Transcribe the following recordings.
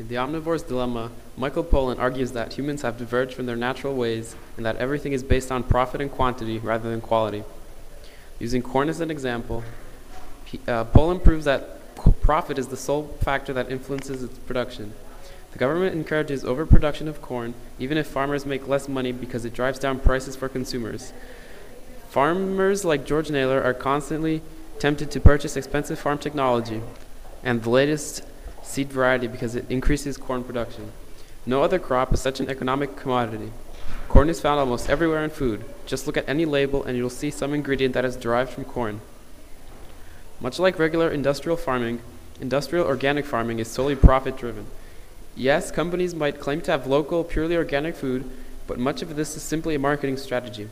In The Omnivore's Dilemma, Michael Pollan argues that humans have diverged from their natural ways and that everything is based on profit and quantity rather than quality. Using corn as an example, Pollan proves that profit is the sole factor that influences its production. The government encourages overproduction of corn, even if farmers make less money because it drives down prices for consumers. Farmers like George Naylor are constantly tempted to purchase expensive farm technology and the latest seed variety because it increases corn production. No other crop is such an economic commodity. Corn is found almost everywhere in food. Just look at any label and you'll see some ingredient that is derived from corn. Much like regular industrial farming, industrial organic farming is solely profit-driven. Yes, companies might claim to have local, purely organic food, but much of this is simply a marketing strategy.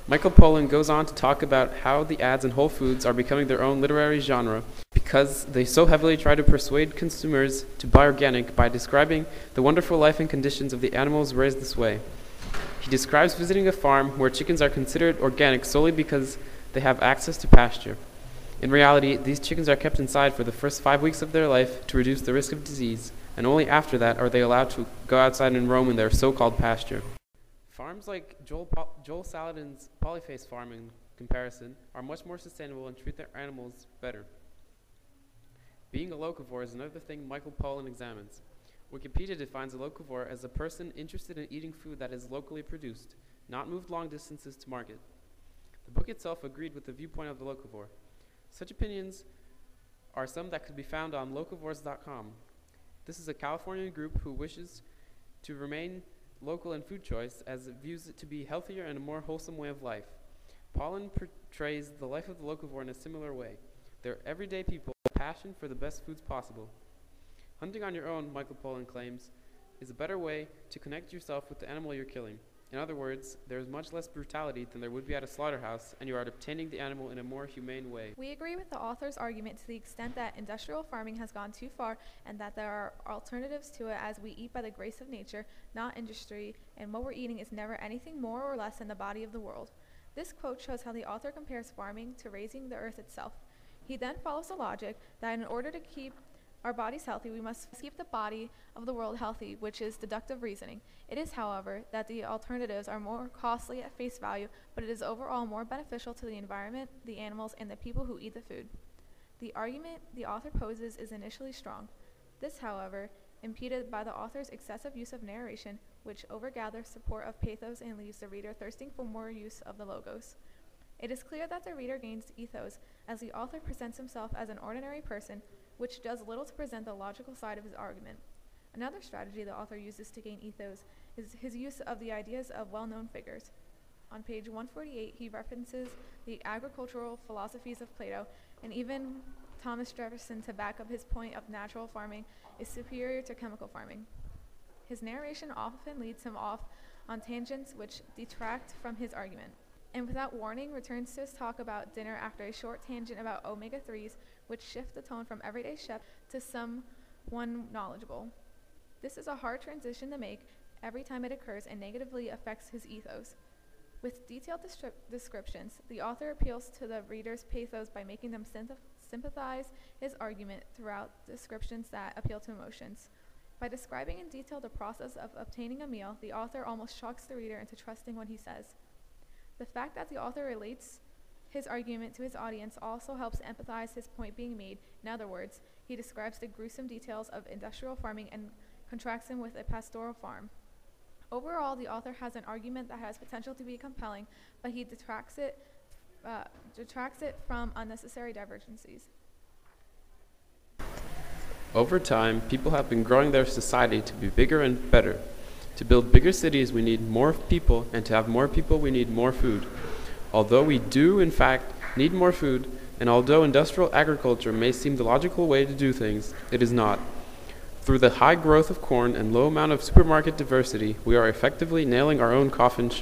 Michael Pollan goes on to talk about how the ads in Whole Foods are becoming their own literary genre because they so heavily try to persuade consumers to buy organic by describing the wonderful life and conditions of the animals raised this way. He describes visiting a farm where chickens are considered organic solely because they have access to pasture. In reality, these chickens are kept inside for the first 5 weeks of their life to reduce the risk of disease, and only after that are they allowed to go outside and roam in their so-called pasture. Farms like Joel Salatin's Polyface farm, in comparison, are much more sustainable and treat their animals better. Being a locavore is another thing Michael Pollan examines. Wikipedia defines a locavore as a person interested in eating food that is locally produced, not moved long distances to market. The book itself agreed with the viewpoint of the locavore. Such opinions are some that could be found on locavores.com. This is a Californian group who wishes to remain local in food choice as it views it to be healthier and a more wholesome way of life. Pollan portrays the life of the locavore in a similar way. They're everyday people with a passion for the best foods possible. Hunting on your own, Michael Pollan claims, is a better way to connect yourself with the animal you're killing. In other words, there is much less brutality than there would be at a slaughterhouse, and you are obtaining the animal in a more humane way. We agree with the author's argument to the extent that industrial farming has gone too far and that there are alternatives to it as we eat by the grace of nature, not industry, and what we're eating is never anything more or less than the body of the world. This quote shows how the author compares farming to raising the earth itself. He then follows the logic that in order to keep our bodies healthy, we must keep the body of the world healthy, which is deductive reasoning. It is, however, that the alternatives are more costly at face value, but it is overall more beneficial to the environment, the animals, and the people who eat the food. The argument the author poses is initially strong. This, however, impeded by the author's excessive use of narration, which overgathers support of pathos and leaves the reader thirsting for more use of the logos. It is clear that the reader gains ethos as the author presents himself as an ordinary person, which does little to present the logical side of his argument. Another strategy the author uses to gain ethos is his use of the ideas of well-known figures. On page 148, he references the agricultural philosophies of Plato and even Thomas Jefferson to back up his point of natural farming is superior to chemical farming. His narration often leads him off on tangents which detract from his argument, and without warning returns to his talk about dinner after a short tangent about omega-3s, which shift the tone from everyday chef to someone knowledgeable. This is a hard transition to make every time it occurs and negatively affects his ethos. With detailed descriptions, the author appeals to the reader's pathos by making them sympathize his argument throughout descriptions that appeal to emotions. By describing in detail the process of obtaining a meal, the author almost shocks the reader into trusting what he says. The fact that the author relates his argument to his audience also helps empathize his point being made. In other words, he describes the gruesome details of industrial farming and contrasts them with a pastoral farm. Overall, the author has an argument that has potential to be compelling, but he detracts it from unnecessary divergencies. Over time, people have been growing their society to be bigger and better. To build bigger cities, we need more people, and to have more people, we need more food. Although we do, in fact, need more food, and although industrial agriculture may seem the logical way to do things, it is not. Through the high growth of corn and low amount of supermarket diversity, we are effectively nailing our own coffin shut.